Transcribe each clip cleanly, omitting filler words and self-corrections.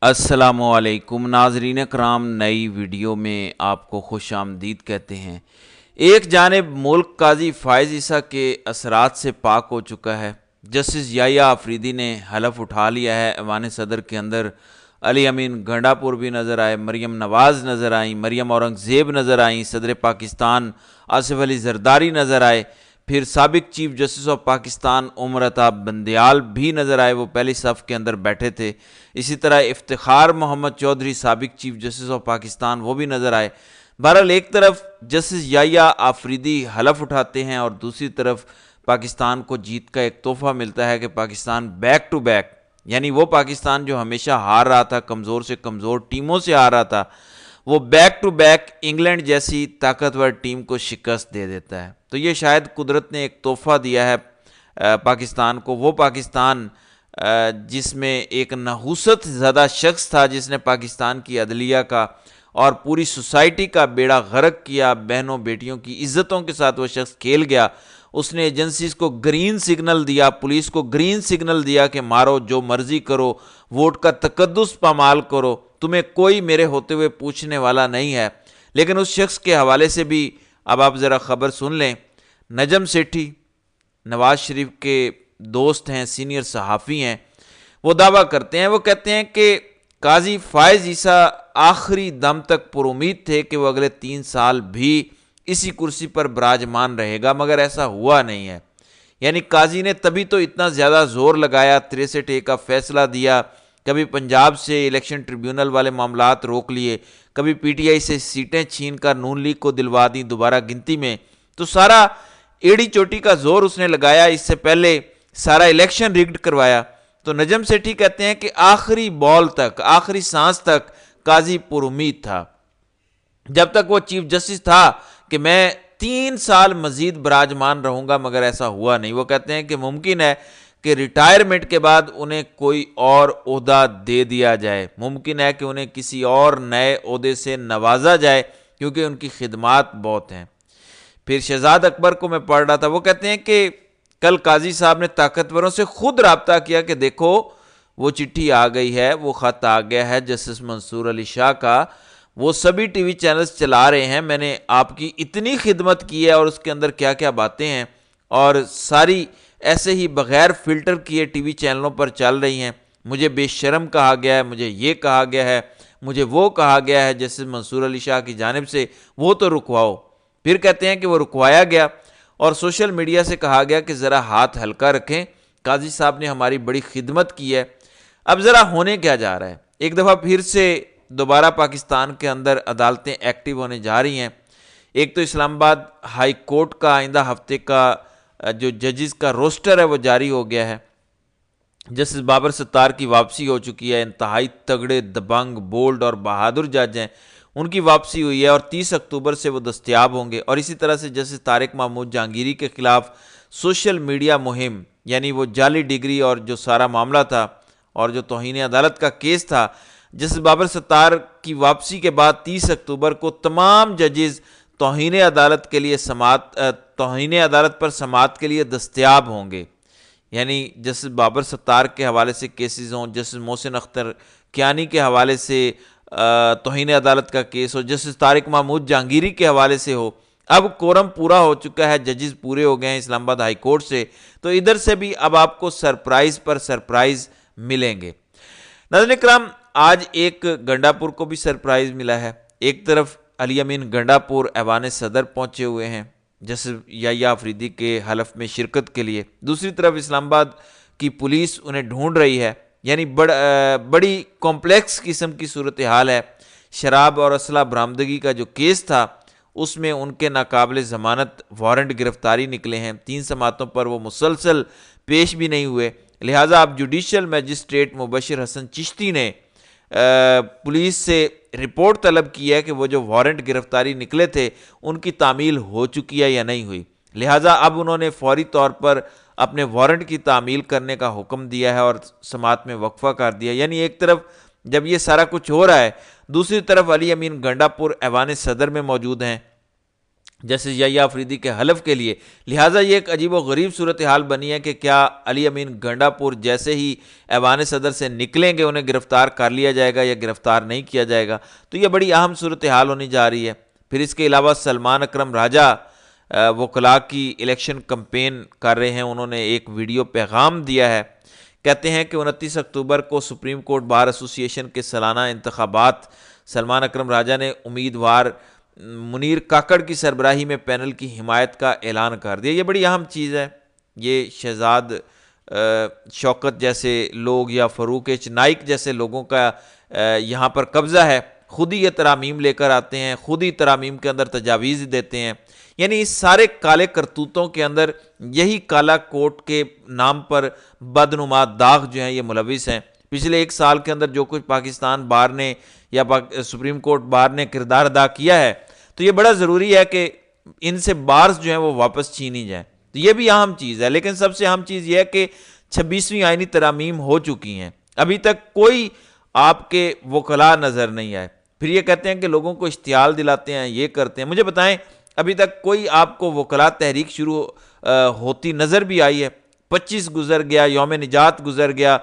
السلام علیکم ناظرین کرام، نئی ویڈیو میں آپ کو خوش آمدید کہتے ہیں۔ ایک جانب ملک قاضی فائز عیسیٰ کے اثرات سے پاک ہو چکا ہے۔ جسٹس یحییٰ آفریدی نے حلف اٹھا لیا ہے۔ ایوان صدر کے اندر علی امین گنڈا پور بھی نظر آئے، مریم نواز نظر آئیں، مریم اورنگزیب نظر آئیں، صدر پاکستان آصف علی زرداری نظر آئے، پھر سابق chief justice of Pakistan Umar Ata Bandial بھی نظر آئے، وہ پہلی صف کے اندر بیٹھے تھے۔ اسی طرح افتخار محمد چودھری سابق چیف جسٹس آف پاکستان وہ بھی نظر آئے۔ بہرحال ایک طرف جسٹس یحییٰ آفریدی حلف اٹھاتے ہیں اور دوسری طرف پاکستان کو جیت کا ایک تحفہ ملتا ہے کہ پاکستان بیک ٹو بیک، یعنی وہ پاکستان جو ہمیشہ ہار رہا تھا، کمزور سے کمزور ٹیموں سے ہار رہا تھا، وہ بیک ٹو بیک انگلینڈ جیسی طاقتور ٹیم کو شکست دے دیتا ہے۔ تو یہ شاید قدرت نے ایک تحفہ دیا ہے پاکستان کو، وہ پاکستان جس میں ایک نحوست زدہ شخص تھا، جس نے پاکستان کی عدلیہ کا اور پوری سوسائٹی کا بیڑا غرق کیا، بہنوں بیٹیوں کی عزتوں کے ساتھ وہ شخص کھیل گیا۔ اس نے ایجنسیز کو گرین سگنل دیا، پولیس کو گرین سگنل دیا کہ مارو، جو مرضی کرو، ووٹ کا تقدس پامال کرو، تمہیں کوئی میرے ہوتے ہوئے پوچھنے والا نہیں ہے۔ لیکن اس شخص کے حوالے سے بھی اب آپ ذرا خبر سن لیں۔ نجم سیٹھی نواز شریف کے دوست ہیں، سینئر صحافی ہیں، وہ دعویٰ کرتے ہیں، وہ کہتے ہیں کہ قاضی فائز عیسیٰ آخری دم تک پر امید تھے کہ وہ اگلے 3 سال بھی اسی کرسی پر براجمان رہے گا، مگر ایسا ہوا نہیں ہے۔ یعنی قاضی نے تبھی تو اتنا زیادہ زور لگایا، 63A کا فیصلہ دیا، کبھی پنجاب سے الیکشن ٹریبیونل والے معاملات روک لیے، کبھی پی ٹی آئی سے سیٹیں چھین کر نون لیگ کو دلوا دیں دوبارہ گنتی میں، تو سارا ایڑی چوٹی کا زور اس نے لگایا۔ اس سے پہلے سارا الیکشن ریگڈ کروایا۔ تو نجم سیٹھی کہتے ہیں کہ آخری بال تک، آخری سانس تک قاضی پر امید تھا، جب تک وہ چیف جسٹس تھا، کہ میں 3 سال مزید براجمان رہوں گا، مگر ایسا ہوا نہیں۔ وہ کہتے ہیں کہ ممکن ہے کہ ریٹائرمنٹ کے بعد انہیں کوئی اور عہدہ دے دیا جائے، ممکن ہے کہ انہیں کسی اور نئے عہدے سے نوازا جائے، کیونکہ ان کی خدمات بہت ہیں۔ پھر شہزاد اکبر کو میں پڑھ رہا تھا، وہ کہتے ہیں کہ کل قاضی صاحب نے طاقتوروں سے خود رابطہ کیا کہ دیکھو وہ چٹھی آ گئی ہے، وہ خط آ گیا ہے جسٹس منصور علی شاہ کا، وہ سبھی ٹی وی چینلز چلا رہے ہیں، میں نے آپ کی اتنی خدمت کی ہے اور اس کے اندر کیا کیا باتیں ہیں، اور ساری ایسے ہی بغیر فلٹر کیے ٹی وی چینلوں پر چل رہی ہیں۔ مجھے بے شرم کہا گیا ہے، مجھے یہ کہا گیا ہے، مجھے وہ کہا گیا ہے جسٹس منصور علی شاہ کی جانب سے، وہ تو رکواؤ۔ پھر کہتے ہیں کہ وہ رکوایا گیا اور سوشل میڈیا سے کہا گیا کہ ذرا ہاتھ ہلکا رکھیں، قاضی صاحب نے ہماری بڑی خدمت کی ہے۔ اب ذرا ہونے کیا جا رہا ہے؟ ایک دفعہ پھر سے دوبارہ پاکستان کے اندر عدالتیں ایکٹیو ہونے جا رہی ہیں۔ ایک تو اسلام آباد ہائی کورٹ کا آئندہ ہفتے کا جو ججز کا روسٹر ہے وہ جاری ہو گیا ہے۔ جسٹس بابر ستار کی واپسی ہو چکی ہے، انتہائی تگڑے، دبنگ، بولڈ اور بہادر جج ہیں، ان کی واپسی ہوئی ہے اور 30 اکتوبر سے وہ دستیاب ہوں گے۔ اور اسی طرح سے جسٹس طارق محمود جہانگیری کے خلاف سوشل میڈیا مہم، یعنی وہ جعلی ڈگری اور جو سارا معاملہ تھا اور جو توہین عدالت کا کیس تھا، جسٹس بابر ستار کی واپسی کے بعد 30 اکتوبر کو تمام ججز توہین عدالت کے لیے توہین عدالت پر سماعت کے لیے دستیاب ہوں گے۔ یعنی جسٹس بابر ستار کے حوالے سے کیسز ہوں، جسٹس محسن اختر کیانی کے حوالے سے توہین عدالت کا کیس ہو، جسٹس طارق محمود جہانگیری کے حوالے سے ہو، اب کورم پورا ہو چکا ہے، ججز پورے ہو گئے ہیں اسلام آباد ہائی کورٹ سے، تو ادھر سے بھی اب آپ کو سرپرائز پر سرپرائز ملیں گے۔ ناظرین کرام، آج ایک گنڈا پور کو بھی سرپرائز ملا ہے۔ ایک طرف علی امین گنڈا پور ایوان صدر پہنچے ہوئے ہیں جسٹس یحییٰ آفریدی کے حلف میں شرکت کے لیے، دوسری طرف اسلام آباد کی پولیس انہیں ڈھونڈ رہی ہے، یعنی بڑی کمپلیکس قسم کی صورتحال ہے۔ شراب اور اسلحہ برآمدگی کا جو کیس تھا، اس میں ان کے ناقابل ضمانت وارنٹ گرفتاری نکلے ہیں، 3 سماعتوں پر وہ مسلسل پیش بھی نہیں ہوئے، لہٰذا اب جوڈیشل میجسٹریٹ مبشر حسن چشتی نے پولیس سے رپورٹ طلب کی ہے کہ وہ جو وارنٹ گرفتاری نکلے تھے ان کی تعمیل ہو چکی ہے یا نہیں ہوئی، لہٰذا اب انہوں نے فوری طور پر اپنے وارنٹ کی تعمیل کرنے کا حکم دیا ہے اور سماعت میں وقفہ کر دیا۔ یعنی ایک طرف جب یہ سارا کچھ ہو رہا ہے، دوسری طرف علی امین گنڈا پور ایوان صدر میں موجود ہیں، جسٹس یحییٰ آفریدی کے حلف کے لیے۔ لہٰذا یہ ایک عجیب و غریب صورتحال بنی ہے کہ کیا علی امین گنڈا پور جیسے ہی ایوان صدر سے نکلیں گے انہیں گرفتار کر لیا جائے گا یا گرفتار نہیں کیا جائے گا؟ تو یہ بڑی اہم صورتحال ہونی جا رہی ہے۔ پھر اس کے علاوہ سلمان اکرم راجہ وکلاء کی الیکشن کمپین کر رہے ہیں، انہوں نے ایک ویڈیو پیغام دیا ہے، کہتے ہیں کہ 29 اکتوبر کو سپریم کورٹ بار ایسوسی ایشن کے سالانہ انتخابات سلمان اکرم راجہ نے امیدوار منیر کاکڑ کی سربراہی میں پینل کی حمایت کا اعلان کر دیا۔ یہ بڑی اہم چیز ہے۔ یہ شہزاد شوکت جیسے لوگ یا فاروق ایچ نائک جیسے لوگوں کا یہاں پر قبضہ ہے، خود ہی یہ ترامیم لے کر آتے ہیں، خود ہی ترامیم کے اندر تجاویز دیتے ہیں۔ یعنی اس سارے کالے کرتوتوں کے اندر یہی کالا کوٹ کے نام پر بدنما داغ جو ہیں یہ ملوث ہیں۔ پچھلے ایک سال کے اندر جو کچھ پاکستان بار نے یا سپریم کورٹ بار نے کردار ادا کیا ہے، تو یہ بڑا ضروری ہے کہ ان سے بارز جو ہیں وہ واپس چھینی جائیں۔ تو یہ بھی اہم چیز ہے، لیکن سب سے اہم چیز یہ ہے کہ 26ویں آئینی ترامیم ہو چکی ہیں، ابھی تک کوئی آپ کے وکلاء نظر نہیں آئے۔ پھر یہ کہتے ہیں کہ لوگوں کو اشتعال دلاتے ہیں، یہ کرتے ہیں۔ مجھے بتائیں ابھی تک کوئی آپ کو وکلاء تحریک شروع ہوتی نظر بھی آئی ہے؟ 25 گزر گیا، یوم نجات گزر گیا،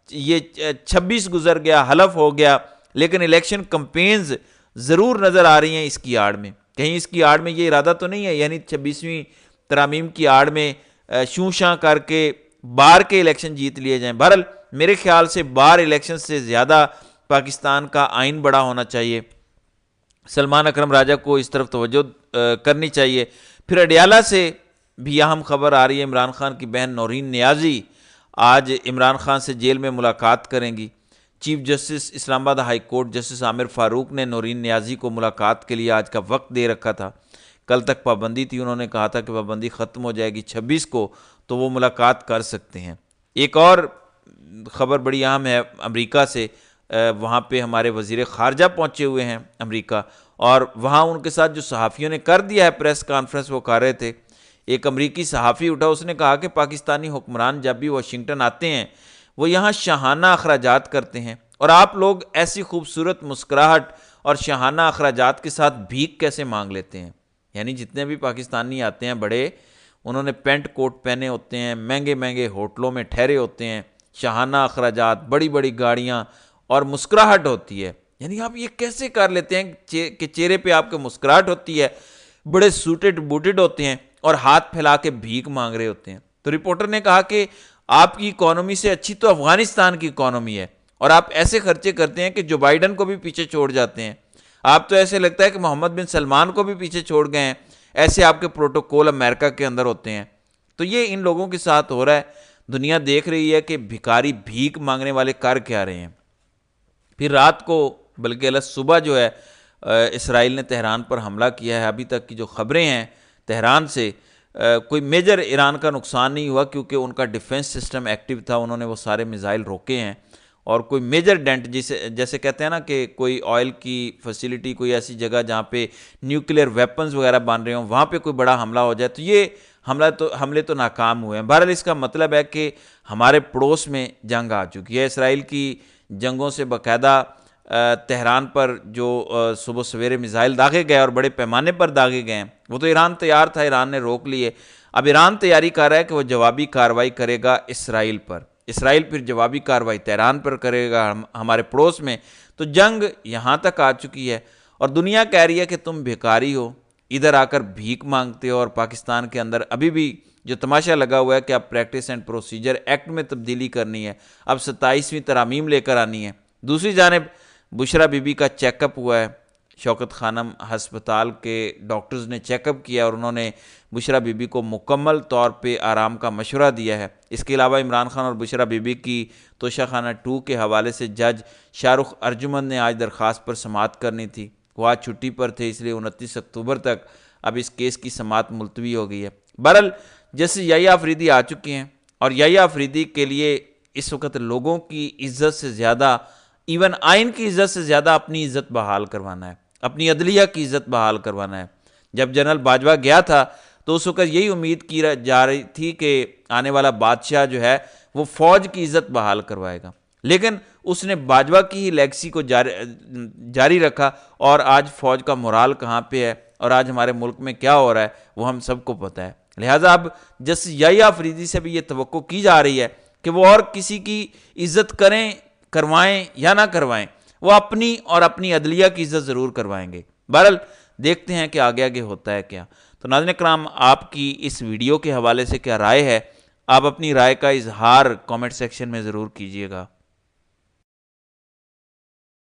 یہ 26 گزر گیا، حلف ہو گیا، لیکن الیکشن کمپینز ضرور نظر آ رہی ہیں اس کی آڑ میں۔ کہیں اس کی آڑ میں یہ ارادہ تو نہیں ہے، یعنی 26ویں ترامیم کی آڑ میں شوں شاں کر کے بار کے الیکشن جیت لیے جائیں۔ بہرحال میرے خیال سے بار الیکشن سے زیادہ پاکستان کا آئین بڑا ہونا چاہیے، سلمان اکرم راجہ کو اس طرف توجہ کرنی چاہیے۔ پھر اڈیالہ سے بھی اہم خبر آ رہی ہے، عمران خان کی بہن نورین نیازی آج عمران خان سے جیل میں ملاقات کریں گی۔ چیف جسٹس اسلام آباد ہائی کورٹ جسٹس عامر فاروق نے نورین نیازی کو ملاقات کے لیے آج کا وقت دے رکھا تھا۔ کل تک پابندی تھی، انہوں نے کہا تھا کہ پابندی ختم ہو جائے گی 26 کو، تو وہ ملاقات کر سکتے ہیں۔ ایک اور خبر بڑی اہم ہے امریکہ سے، وہاں پہ ہمارے وزیر خارجہ پہنچے ہوئے ہیں امریکہ، اور وہاں ان کے ساتھ جو صحافیوں نے کر دیا ہے پریس کانفرنس وہ کر رہے تھے، ایک امریکی صحافی اٹھا، اس نے کہا کہ پاکستانی حکمران جب بھی واشنگٹن آتے ہیں وہ یہاں شاہانہ اخراجات کرتے ہیں، اور آپ لوگ ایسی خوبصورت مسکراہٹ اور شاہانہ اخراجات کے ساتھ بھیک کیسے مانگ لیتے ہیں؟ یعنی جتنے بھی پاکستانی آتے ہیں بڑے، انہوں نے پینٹ کوٹ پہنے ہوتے ہیں، مہنگے مہنگے ہوٹلوں میں ٹھہرے ہوتے ہیں، شاہانہ اخراجات، بڑی بڑی گاڑیاں اور مسکراہٹ ہوتی ہے۔ یعنی آپ یہ کیسے کر لیتے ہیں کہ چہرے پہ آپ کے مسکراہٹ ہوتی ہے، بڑے سوٹڈ بوٹڈ ہوتے ہیں اور ہاتھ پھیلا کے بھیک مانگ رہے ہوتے ہیں؟ تو رپورٹر نے کہا کہ آپ کی اکانومی سے اچھی تو افغانستان کی اکانومی ہے، اور آپ ایسے خرچے کرتے ہیں کہ جو بائیڈن کو بھی پیچھے چھوڑ جاتے ہیں۔ آپ تو ایسے لگتا ہے کہ محمد بن سلمان کو بھی پیچھے چھوڑ گئے ہیں، ایسے آپ کے پروٹوکول امریکہ کے اندر ہوتے ہیں۔ تو یہ ان لوگوں کے ساتھ ہو رہا ہے، دنیا دیکھ رہی ہے کہ بھکاری بھیک مانگنے والے کر کیا رہے ہیں۔ پھر رات کو بلکہ اللہ صبح جو ہے اسرائیل نے تہران پر حملہ کیا ہے۔ ابھی تک کی جو خبریں ہیں تہران سے، کوئی میجر ایران کا نقصان نہیں ہوا کیونکہ ان کا ڈیفنس سسٹم ایکٹیو تھا، انہوں نے وہ سارے میزائل روکے ہیں، اور کوئی میجر ڈینٹ جیسے کہتے ہیں نا کہ کوئی آئل کی فیسیلیٹی، کوئی ایسی جگہ جہاں پہ نیوکلیئر ویپنز وغیرہ بن رہے ہوں، وہاں پہ کوئی بڑا حملہ ہو جائے تو یہ حملے تو ناکام ہوئے ہیں۔ بہرحال اس کا مطلب ہے کہ ہمارے پڑوس میں جنگ آ چکی ہے۔ اسرائیل کی جنگوں سے باقاعدہ تہران پر جو صبح سویرے میزائل داغے گئے اور بڑے پیمانے پر داغے گئے ہیں، وہ تو ایران تیار تھا، ایران نے روک لیے۔ اب ایران تیاری کر رہا ہے کہ وہ جوابی کارروائی کرے گا اسرائیل پر، اسرائیل پھر جوابی کارروائی تہران پر کرے گا ہمارے پڑوس میں۔ تو جنگ یہاں تک آ چکی ہے، اور دنیا کہہ رہی ہے کہ تم بھکاری ہو، ادھر آ کر بھیک مانگتے ہو، اور پاکستان کے اندر ابھی بھی جو تماشا لگا ہوا ہے کہ اب پریکٹس اینڈ پروسیجر ایکٹ میں تبدیلی کرنی ہے، اب 27ویں ترامیم لے کر آنی ہے۔ دوسری جانب بشرا بی بی کا چیک اپ ہوا ہے، شوکت خانم ہسپتال کے ڈاکٹرز نے چیک اپ کیا اور انہوں نے بشرا بی بی کو مکمل طور پہ آرام کا مشورہ دیا ہے۔ اس کے علاوہ عمران خان اور بشرا بی بی کی توشہ خانہ 2 کے حوالے سے جج شاہ رخ ارجمن نے آج درخواست پر سماعت کرنی تھی، وہ آج چھٹی پر تھے، اس لیے 29 اکتوبر تک اب اس کیس کی سماعت ملتوی ہو گئی ہے۔ بہرحال جیسے یحییٰ آفریدی آ چکے ہیں، اور یحییٰ آفریدی کے لیے اس وقت لوگوں کی عزت سے زیادہ، ایون آئین کی عزت سے زیادہ اپنی عزت بحال کروانا ہے، اپنی عدلیہ کی عزت بحال کروانا ہے۔ جب جنرل باجوہ گیا تھا تو اس وقت یہی امید کی جا رہی تھی کہ آنے والا بادشاہ جو ہے وہ فوج کی عزت بحال کروائے گا، لیکن اس نے باجوہ کی ہی لیگسی کو جاری رکھا، اور آج فوج کا مورال کہاں پہ ہے؟ اور آج ہمارے ملک میں کیا ہو رہا ہے وہ ہم سب کو پتہ ہے۔ لہٰذا اب جسٹس یحییٰ آفریدی سے بھی یہ توقع کی جا رہی ہے کہ وہ اور کسی کی عزت کروائیں یا نہ کروائیں، وہ اپنی اور اپنی عدلیہ کی عزت ضرور کروائیں گے۔ بہرحال دیکھتے ہیں کہ آگے آگے ہوتا ہے کیا۔ تو ناظرین کرام، آپ کی اس ویڈیو کے حوالے سے کیا رائے ہے؟ آپ اپنی رائے کا اظہار کامنٹ سیکشن میں ضرور کیجیے گا۔